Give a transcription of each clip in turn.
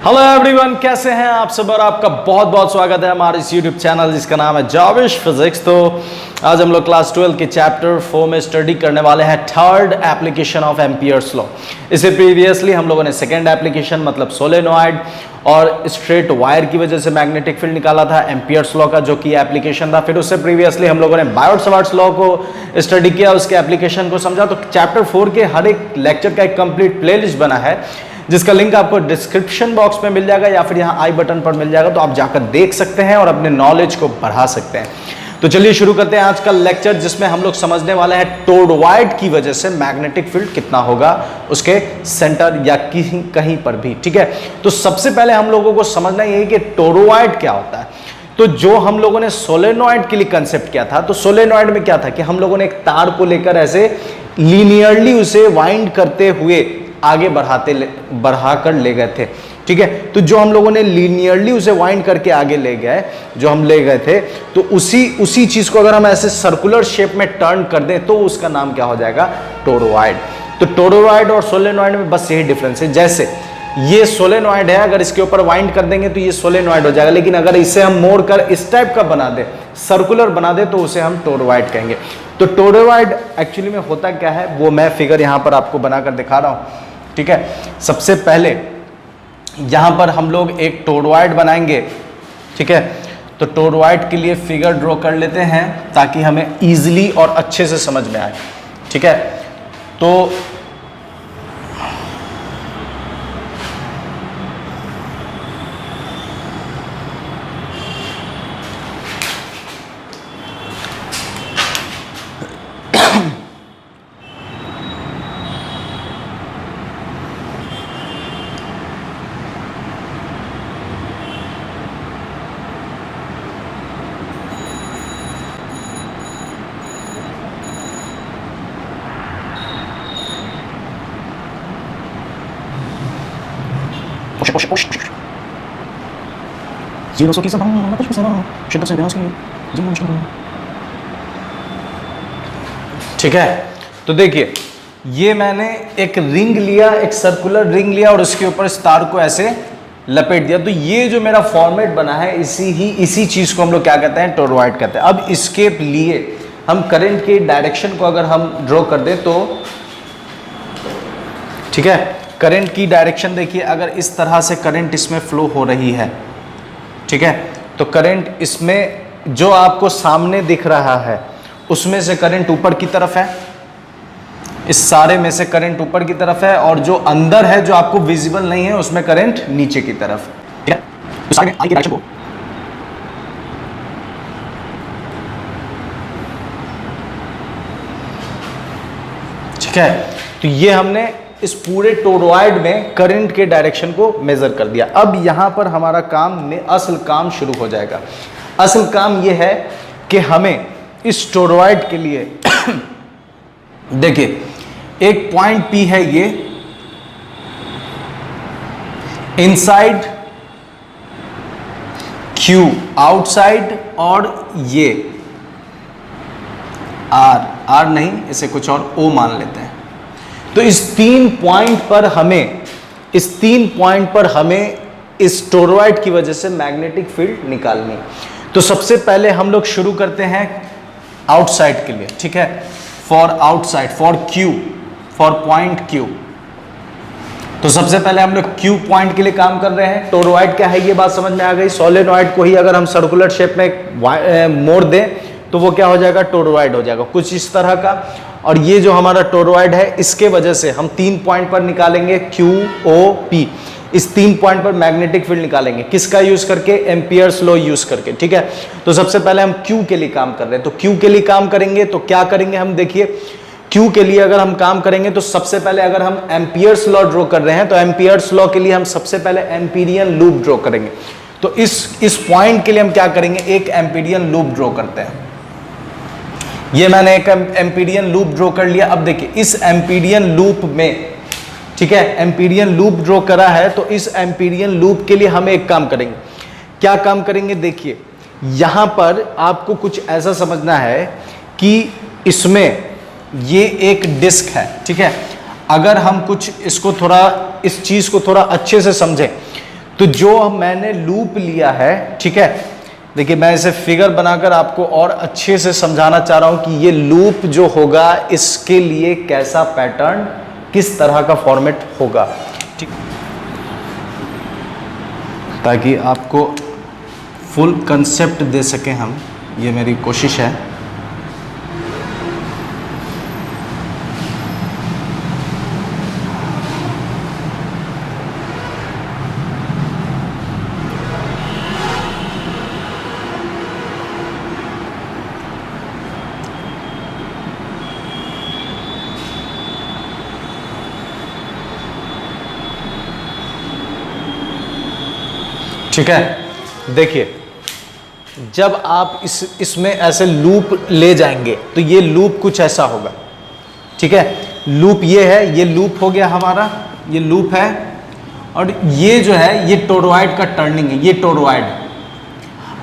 Hello everyone, कैसे हैं आप सब। और आपका बहुत बहुत स्वागत है हमारे इस यूट्यूब चैनल जिसका नाम है जाविश फिजिक्स। तो आज हम लोग क्लास 12 के चैप्टर 4 में स्टडी करने वाले हैं third application of Ampere's law. इससे प्रीवियसली हम लोगों ने सेकंड एप्लीकेशन मतलब सोलेनॉइड और स्ट्रेट वायर की वजह से मैग्नेटिक फील्ड निकाला था एम्पियर्स लॉ का, जो कि एप्लीकेशन था। फिर उससे प्रीवियसली हम लोगों ने बायोट-सावर्ट्स लॉ को स्टडी किया, उसके एप्लीकेशन को समझा। तो चैप्टर 4 के हर एक लेक्चर का एक कंप्लीट प्लेलिस्ट बना है जिसका लिंक आपको डिस्क्रिप्शन बॉक्स में मिल जाएगा या फिर यहाँ आई बटन पर मिल जाएगा, तो आप जाकर देख सकते हैं और अपने नॉलेज को बढ़ा सकते हैं। तो चलिए शुरू करते हैं आज का लेक्चर, जिसमें हम लोग समझने वाले हैं टोरॉइड की वजह से मैग्नेटिक फील्ड कितना होगा उसके सेंटर या कहीं पर भी। ठीक है, तो सबसे पहले हम लोगों को समझना यही कि टोरॉइड क्या होता है। तो जो हम लोगों ने सोलेनॉइड के लिए कंसेप्ट किया था, तो सोलेनॉइड में क्या था कि हम लोगों ने एक तार को लेकर ऐसे लीनियरली उसे वाइंड करते हुए आगे बढ़ाकर ले गए थे। ठीक है, तो जो हम लोगों ने लीनियरली उसे वाइंड करके आगे ले गए, जो हम ले गए थे, तो उसी चीज को अगर हम ऐसे सर्कुलर शेप में टर्न कर दें तो उसका नाम क्या हो जाएगा, टोरॉइड। तो टोरॉइड और सोलेनॉइड में बस यही डिफरेंस है। जैसे ये सोलेनॉइड है, अगर इसके ऊपर वाइंड कर देंगे तो ये सोलेनॉइड हो जाएगा, लेकिन अगर इसे हम मोड़कर इस टाइप का बना दे, सर्कुलर बना दे, तो उसे हम टोरॉइड कहेंगे। तो टोरॉइड एक्चुअली में होता क्या है वो मैं फिगर यहां पर आपको बनाकर दिखा रहा हूं। ठीक है, सबसे पहले यहां पर हम लोग एक टोरॉइड बनाएंगे। ठीक है, तो टोरॉइड के लिए फिगर ड्रॉ कर लेते हैं ताकि हमें इजीली और अच्छे से समझ में आए। ठीक है, तो ठीक है, तो देखिए ये मैंने एक रिंग लिया, एक सर्कुलर रिंग लिया और उसके ऊपर इस तार को ऐसे लपेट दिया। तो ये जो मेरा फॉर्मेट बना है इसी चीज को हम लोग क्या कहते हैं, टोरॉइड कहते हैं। अब इसके लिए हम करंट की डायरेक्शन को अगर हम ड्रॉ कर दें तो ठीक है, करंट की डायरेक्शन देखिए, अगर इस तरह से करंट इसमें फ्लो हो रही है, ठीक है, तो करंट इसमें जो आपको सामने दिख रहा है उसमें से करंट ऊपर की तरफ है, इस सारे में से करंट ऊपर की तरफ है, और जो अंदर है जो आपको विजिबल नहीं है उसमें करंट नीचे की तरफ। ठीक है, तो सारे में आई की डायरेक्शन को ठीक है, तो ये हमने इस पूरे टोरॉइड में करंट के डायरेक्शन को मेजर कर दिया। अब यहां पर हमारा असल काम शुरू हो जाएगा। असल काम यह है कि हमें इस टोरॉइड के लिए देखिए एक पॉइंट P है, ये इनसाइड, Q आउटसाइड, और ये R नहीं, इसे कुछ और O मान लेते हैं। तो इस तीन पॉइंट पर हमें इस टोरॉइड की वजह से मैग्नेटिक फील्ड निकालनी। तो सबसे पहले हम लोग शुरू करते हैं आउटसाइड के लिए। ठीक है, for outside, for point Q। तो सबसे पहले हम लोग Q पॉइंट के लिए काम कर रहे हैं। टोरॉइड क्या है ये बात समझ में आ गई। सोलेनॉइड को ही अगर हम सर्कुलर शेप में मोड़ दें तो वो क्या हो जाएगा, टोरॉइड हो जाएगा कुछ इस तरह का। और ये जो हमारा टोरॉइड है इसके वजह से हम 3 पॉइंट पर निकालेंगे Q, O, P। इस 3 पॉइंट पर मैग्नेटिक फील्ड निकालेंगे, किसका यूज करके, एम्पियर्स लॉ यूज करके। ठीक है, तो सबसे पहले हम Q के लिए काम कर रहे हैं। तो Q के लिए काम करेंगे तो क्या करेंगे हम, देखिए Q के लिए अगर हम काम करेंगे तो सबसे पहले अगर हम एम्पियर्स लॉ ड्रॉ कर रहे हैं तो एम्पियर्स लॉ के लिए हम सबसे पहले एम्पीरियन लूप ड्रॉ करेंगे। तो इस पॉइंट के लिए हम क्या करेंगे, एक एम्पीरियन लूप ड्रॉ करते हैं। ये मैंने एक एम्पीरियन लूप ड्रॉ कर लिया। अब देखिए इस एम्पीरियन लूप में, ठीक है, एम्पीरियन लूप ड्रॉ करा है, तो इस एम्पीरियन लूप के लिए हम एक काम करेंगे। क्या काम करेंगे, देखिए यहां पर आपको कुछ ऐसा समझना है कि इसमें ये एक डिस्क है। ठीक है, अगर हम कुछ इसको थोड़ा, इस चीज को थोड़ा अच्छे से समझें तो जो मैंने लूप लिया है, ठीक है, देखिए मैं इसे फिगर बनाकर आपको और अच्छे से समझाना चाह रहा हूं कि ये लूप जो होगा इसके लिए कैसा पैटर्न, किस तरह का फॉर्मेट होगा, ठीक, ताकि आपको फुल कंसेप्ट दे सकें हम, ये मेरी कोशिश है। ठीक है, देखिए जब आप इसमें ऐसे लूप ले जाएंगे तो ये लूप कुछ ऐसा होगा, ठीक है, लूप ये है, ये लूप हो गया हमारा, ये लूप है, और ये जो है ये टोरॉइड का टर्निंग है, ये टोरॉइड।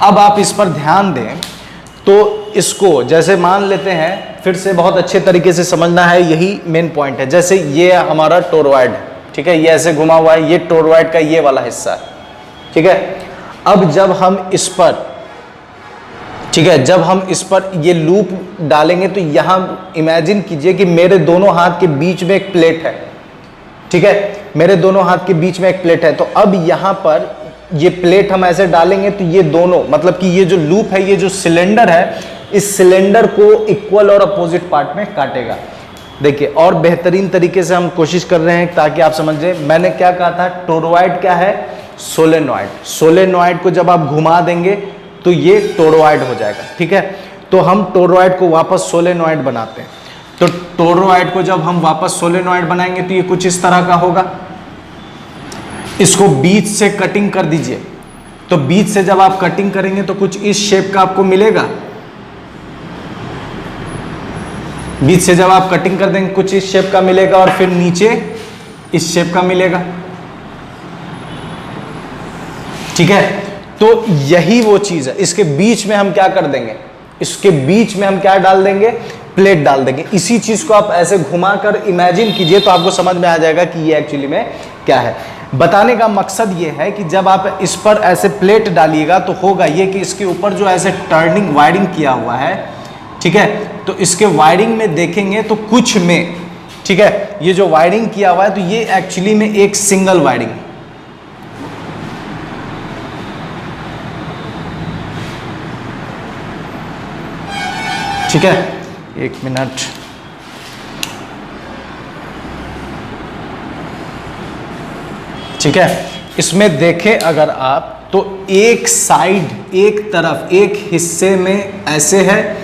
अब आप इस पर ध्यान दें तो इसको जैसे मान लेते हैं, फिर से बहुत अच्छे तरीके से समझना है, यही मेन पॉइंट है। जैसे ये हमारा टोरॉइड है, ठीक है, ये ऐसे घुमा हुआ है, ये टोरॉइड का ये वाला हिस्सा है, ठीक है। अब जब हम इस पर, ठीक है, जब हम इस पर ये लूप डालेंगे तो यहां इमेजिन कीजिए कि मेरे दोनों हाथ के बीच में एक प्लेट है, ठीक है, मेरे दोनों हाथ के बीच में एक प्लेट है। तो अब यहां पर ये प्लेट हम ऐसे डालेंगे तो ये दोनों, मतलब कि ये जो लूप है, ये जो सिलेंडर है, इस सिलेंडर को इक्वल और अपोजिट पार्ट में काटेगा। देखिए और बेहतरीन तरीके से हम कोशिश कर रहे हैं ताकि आप समझें। मैंने क्या कहा था, टोरॉइड क्या है, सोलेनॉइड। सोलेनॉइड को जब आप घुमा देंगे तो ये टोरॉइड हो जाएगा, ठीक है। तो हम टोरॉइड को वापस सोलेनॉइड बनाते हैं। तो टोरॉइड को जब हम वापस सोलेनॉइड बनाएंगे तो ये कुछ इस तरह का होगा। इसको बीच से कटिंग कर दीजिए, तो बीच से जब आप कटिंग करेंगे तो कुछ इस शेप का आपको मिलेगा। बीच से जब आप कटिंग कर देंगे कुछ इस शेप का मिलेगा, और फिर नीचे इस शेप का मिलेगा, ठीक है। तो यही वो चीज है। इसके बीच में हम क्या कर देंगे, इसके बीच में हम क्या डाल देंगे, प्लेट डाल देंगे। इसी चीज को आप ऐसे घुमाकर इमेजिन कीजिए तो आपको समझ में आ जाएगा कि ये एक्चुअली में क्या है। बताने का मकसद ये है कि जब आप इस पर ऐसे प्लेट डालिएगा तो होगा ये कि इसके ऊपर जो ऐसे टर्निंग वायरिंग किया हुआ है, ठीक है, तो इसके वायरिंग में देखेंगे तो कुछ में, ठीक है, ये जो वायरिंग किया हुआ है तो ये एक्चुअली में एक सिंगल वायरिंग, ठीक है। एक मिनट, ठीक है। इसमें देखें अगर आप तो एक साइड, एक तरफ, एक हिस्से में ऐसे है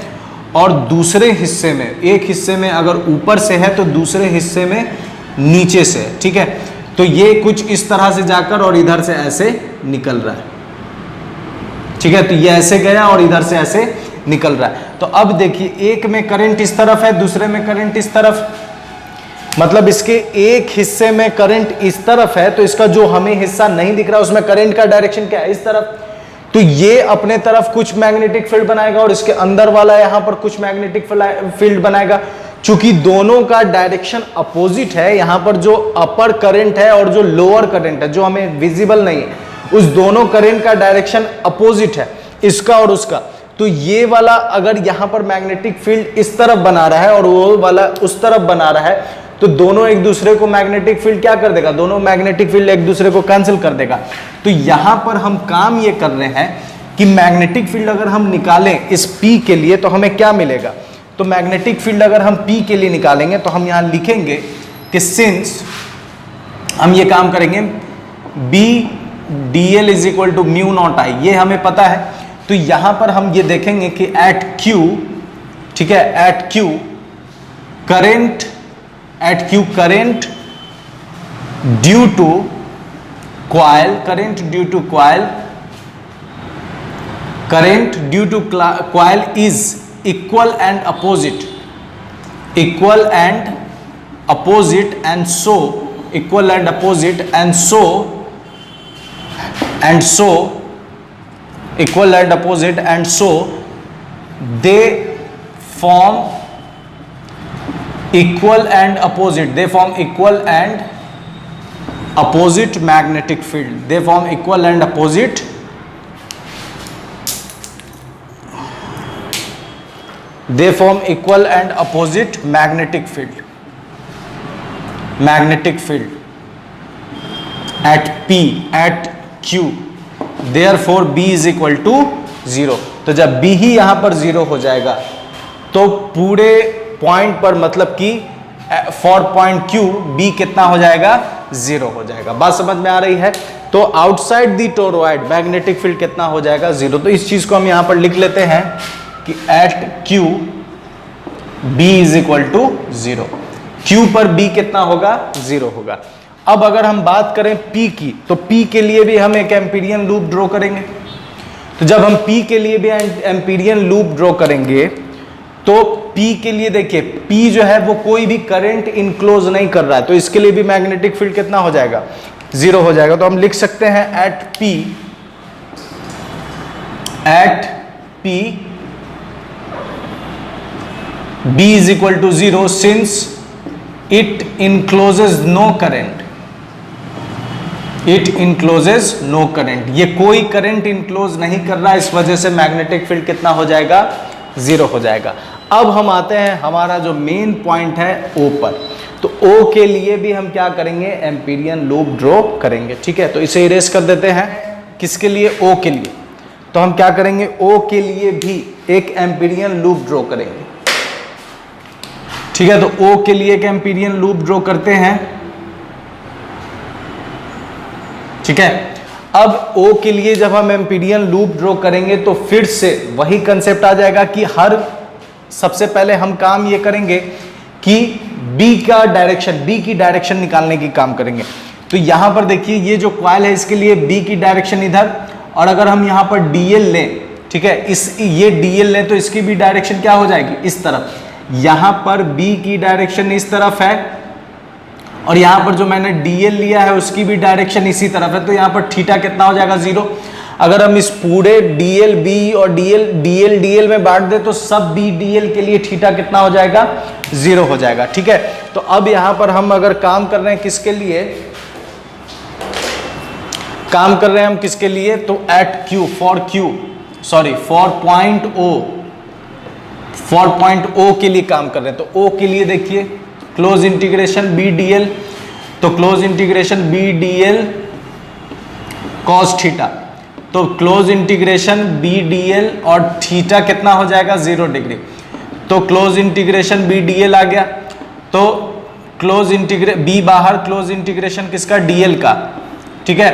और दूसरे हिस्से में, एक हिस्से में अगर ऊपर से है तो दूसरे हिस्से में नीचे से, ठीक है। तो ये कुछ इस तरह से जाकर और इधर से ऐसे निकल रहा है, ठीक है। तो ये ऐसे गया और इधर से ऐसे निकल रहा है। तो अब देखिए एक में करंट इस तरफ है, दूसरे में करंट इस तरफ, मतलब इसके एक हिस्से में करंट इस तरफ है तो इसका जो हमें हिस्सा नहीं दिख रहा उसमें करंट का डायरेक्शन क्या है, इस तरफ। तो ये अपने तरफ कुछ मैग्नेटिक फील्ड बनाएगा और इसके अंदर वाला यहां पर कुछ मैग्नेटिक फील्ड बनाएगा। चूंकि दोनों का डायरेक्शन अपोजिट है, यहां पर जो अपर करंट है और जो लोअर करंट है जो हमें विजिबल नहीं है, उस दोनों करंट का डायरेक्शन अपोजिट है, इसका और उसका। तो ये वाला अगर यहां पर मैग्नेटिक फील्ड इस तरफ बना रहा है और वो वाला उस तरफ बना रहा है तो दोनों एक दूसरे को मैग्नेटिक फील्ड क्या कर देगा, दोनों मैग्नेटिक फील्ड एक दूसरे को कैंसिल कर देगा। तो यहां पर हम काम ये कर रहे हैं कि मैग्नेटिक फील्ड अगर हम निकालें इस P के लिए तो हमें क्या मिलेगा। तो मैग्नेटिक फील्ड अगर हम P के लिए निकालेंगे तो हम यहां लिखेंगे कि सिंस हम ये काम करेंगे B dl is equal to mu naught I, ये हमें पता है। तो यहां पर हम ये देखेंगे कि एट Q, ठीक है, at Q current, at Q current due to coil, current due to coil, current due to coil is equal and opposite, equal and opposite, and so equal and opposite, and so equal and opposite, and so they form equal and opposite, they form equal and opposite magnetic field, they form equal and opposite they form equal and opposite magnetic field at P at Q, therefore B is equal to 0। तो जब B ही यहां पर 0 हो जाएगा तो पूरे point पर मतलब कि फॉर पॉइंट Q B कितना हो जाएगा, 0 हो जाएगा। बात समझ में आ रही है? तो outside the toroid magnetic field कितना हो जाएगा, 0। तो इस चीज को हम यहां पर लिख लेते हैं कि at Q B is equal to 0। Q पर B कितना होगा, 0 होगा। अब अगर हम बात करें P की, तो P के लिए भी हम एक एम्पीरियन लूप ड्रॉ करेंगे। तो जब हम P के लिए भी एम्पीरियन लूप ड्रॉ करेंगे तो P के लिए देखिए, P जो है वो कोई भी करंट इनक्लोज नहीं कर रहा है, तो इसके लिए भी मैग्नेटिक फील्ड कितना हो जाएगा, 0 हो जाएगा। तो हम लिख सकते हैं eight P B is equal to 0 since it encloses no current, ये कोई करंट इनक्लोज नहीं कर रहा है, इस वजह से मैग्नेटिक फील्ड कितना हो जाएगा, 0 हो जाएगा। अब हम आते हैं हमारा जो मेन पॉइंट है O पर। तो O के लिए भी हम क्या करेंगे, एम्पीरियन लूप ड्रॉ करेंगे। ठीक है, तो इसे इरेज कर देते हैं। किसके लिए, O के लिए। तो हम क्या करेंगे, O के लिए भी एक एम्पीरियन लूप ड्रॉ करेंगे। ठीक है, तो O के लिए एक एम्पीरियन लूप ड्रॉ करते हैं। ठीक है, अब O के लिए जब हम एम्पीरियन लूप ड्रॉ करेंगे तो फिर से वही कंसेप्ट आ जाएगा कि सबसे पहले हम काम ये करेंगे कि B की डायरेक्शन निकालने की काम करेंगे। तो यहां पर देखिए, ये जो कॉइल है इसके लिए B की डायरेक्शन इधर, और अगर हम यहां पर DL लें, ठीक है, ये DL लें तो इसकी भी डायरेक्शन क्या हो जाएगी, इस तरफ। यहां पर B की डायरेक्शन इस तरफ है और यहां पर जो मैंने DL लिया है उसकी भी डायरेक्शन इसी तरफ है, तो यहां पर थीटा कितना हो जाएगा, 0। अगर हम इस पूरे DL B और DL में बांट दे तो सब B DL के लिए थीटा कितना हो जाएगा, 0 हो जाएगा। ठीक है, तो अब यहां पर हम अगर काम कर रहे हैं किसके लिए, तो at Q for point O के लिए काम कर रहे हैं। तो O के लिए देखिए, क्लोज इंटीग्रेशन B dl, तो close integration B dl cos theta, तो क्लोज इंटीग्रेशन B dl और थीटा कितना हो जाएगा, 0 डिग्री। तो क्लोज इंटीग्रेशन B dl आ गया, तो B बाहर, क्लोज इंटीग्रेशन किसका, DL का। ठीक है,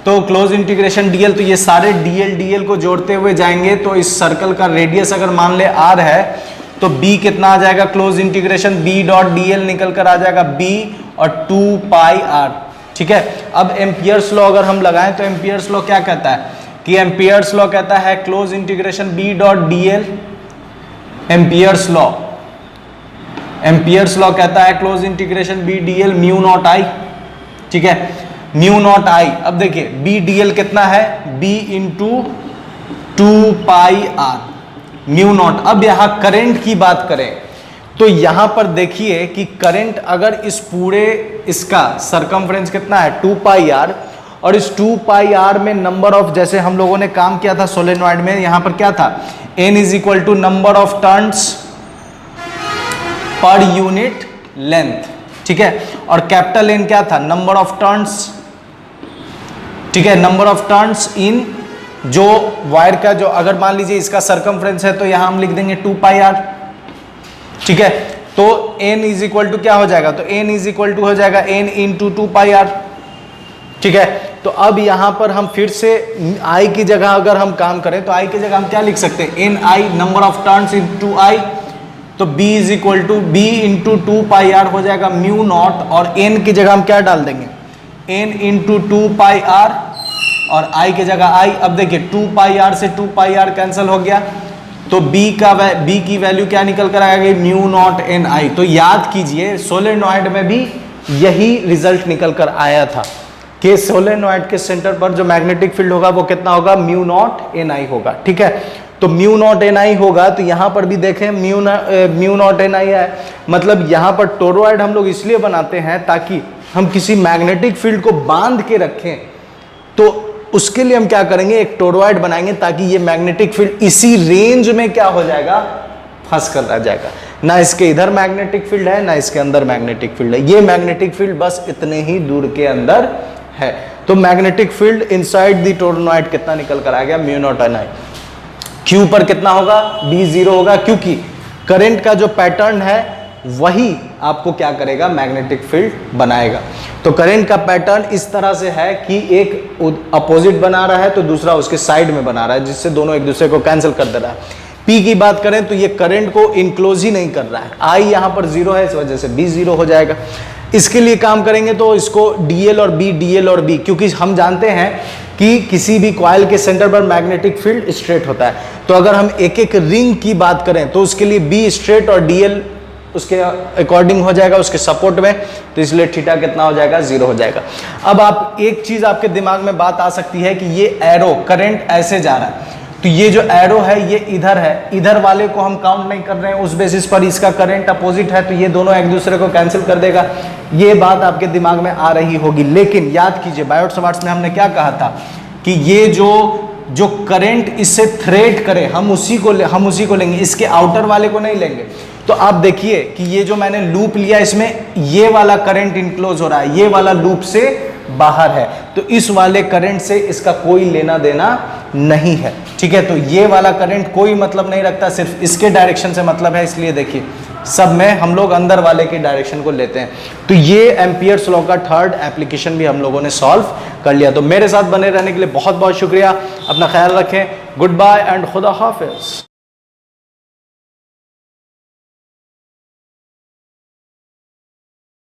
तो क्लोज इंटीग्रेशन DL, तो ये सारे DL को जोड़ते हुए जाएंगे, तो इस सर्कल का रेडियस अगर मान ले R है तो B कितना आ जाएगा, close integration B dot DL निकल कर आ जाएगा B और 2 पाई R। ठीक है, अब एम्पियर्स लॉ अगर हम लगाएं तो एम्पियर्स लॉ क्या कहता है कि एम्पियर्स लॉ कहता है close integration B dot DL, Ampere's law कहता है close integration B DL mu naught I। ठीक है, म्यू नॉट I। अब देखिए B DL कितना है, B into 2 pi R mu naught. अब यहां करंट की बात करें तो यहां पर देखिए कि करंट अगर इस पूरे इसका सरकमफ्रेंस कितना है, 2 पाई R, और इस 2 पाई R में नंबर ऑफ, जैसे हम लोगों ने काम किया था सोलेनॉइड में, यहां पर क्या था, N is equal to number of turns per unit length. ठीक है, और कैपिटल N क्या था, नंबर ऑफ टर्न्स। ठीक है, नंबर ऑफ टर्न्स इन जो वायर का, जो अगर मान लीजिए इसका सरकमफ्रेंस है तो यहां हम लिख देंगे 2 पाई R। ठीक है, तो n इज इक्वल टू क्या हो जाएगा, तो n इज इक्वल टू हो जाएगा n इंटू 2 पाई R। ठीक है, तो अब यहां पर हम फिर से I की जगह अगर हम काम करें तो I की जगह हम क्या लिख सकते हैं, ni number of turns into I, तो B is equal to B into 2 pi R हो जाएगा म्यू नॉट, और n की जगह हम क्या डाल देंगे, n इंटू 2 पाई R और I की जगह I। अब देखिए 2 पाई R से 2 पाई R कैंसिल हो गया, तो B की वैल्यू क्या निकल कर आएगी, म्यू नॉट NI। तो याद कीजिए सोलेनॉइड में भी यही रिजल्ट निकल कर आया था कि सोलेनॉइड के सेंटर पर जो मैग्नेटिक फील्ड होगा वो कितना होगा, म्यू नॉट NI होगा। ठीक है, तो म्यू नॉट NI होगा, तो यहां पर भी देखें म्यू नॉट NI है, मतलब यहां पर टोरॉइड हम लोग इसलिए बनाते हैं ताकि हम किसी मैग्नेटिक फील्ड को बांध के रखें, तो उसके लिए हम क्या करेंगे, एक टोरॉइड बनाएंगे ताकि ये मैग्नेटिक फील्ड इसी रेंज में क्या हो जाएगा, फंस कर रह जाएगा। ना इसके इधर मैग्नेटिक फील्ड है, ना इसके अंदर मैग्नेटिक फील्ड है, ये मैग्नेटिक फील्ड बस इतने ही दूर के अंदर है। तो magnetic field inside the toroid कितना निकल कर आ गया, mu not an I. Q पर कितना होगा, बी जीरो होगा, क्योंकि करंट का जो पैटर्न है वही आपको क्या करेगा, मैग्नेटिक फील्ड बनाएगा। तो करंट का पैटर्न इस तरह से है कि एक अपोजिट बना रहा है तो दूसरा उसके साइड में बना रहा है, जिससे दोनों एक दूसरे को कैंसिल कर दे रहा है। पी की बात करें तो ये करंट को इनक्लोज ही नहीं कर रहा है, आई यहां पर जीरो है, इस वजह से बी जीरो हो जाएगा। इसके लिए काम करेंगे तो इसको डीएल और बी, क्योंकि हम जानते हैं कि किसी भी कॉइल के सेंटर पर मैग्नेटिक फील्ड स्ट्रेट होता है। तो अगर हम एक एक रिंग की बात करें तो उसके लिए बी स्ट्रेट और डीएल उसके अकॉर्डिंग हो जाएगा, उसके सपोर्ट में, तो इसलिए थीटा कितना हो जाएगा, जीरो हो जाएगा। अब आप एक चीज आपके दिमाग में बात आ सकती है कि ये एरो करंट ऐसे जा रहा है, तो ये जो एरो है ये इधर है, इधर वाले को हम काउंट नहीं कर रहे हैं, उस बेसिस पर इसका करंट अपोजिट है, तो ये दोनों एक दूसरे को कैंसिल कर देगा। ये बात आपके दिमाग में आ रही होगी, लेकिन याद कीजिए बायोट-सावर्ट्स में हमने क्या कहा था कि ये जो करंट इससे थ्रेड करे हम उसी को लेंगे, इसके आउटर वाले को नहीं लेंगे। तो आप देखिए कि ये जो मैंने लूप लिया इसमें ये वाला करंट इनक्लोज हो रहा है, ये वाला लूप से बाहर है, तो इस वाले करंट से इसका कोई लेना देना नहीं है, ठीक है। तो ये वाला करंट कोई मतलब नहीं रखता, सिर्फ इसके डायरेक्शन से मतलब है, इसलिए देखिए सब में हम लोग अंदर वाले के डायरेक्शन को लेते हैं। तो ये एम्पियर्स लॉ का थर्ड एप्लीकेशन भी हम लोगों ने सॉल्व कर लिया। तो मेरे साथ बने रहने के लिए बहुत बहुत शुक्रिया, अपना ख्याल रखें, गुड बाय एंड खुदा हाफिज।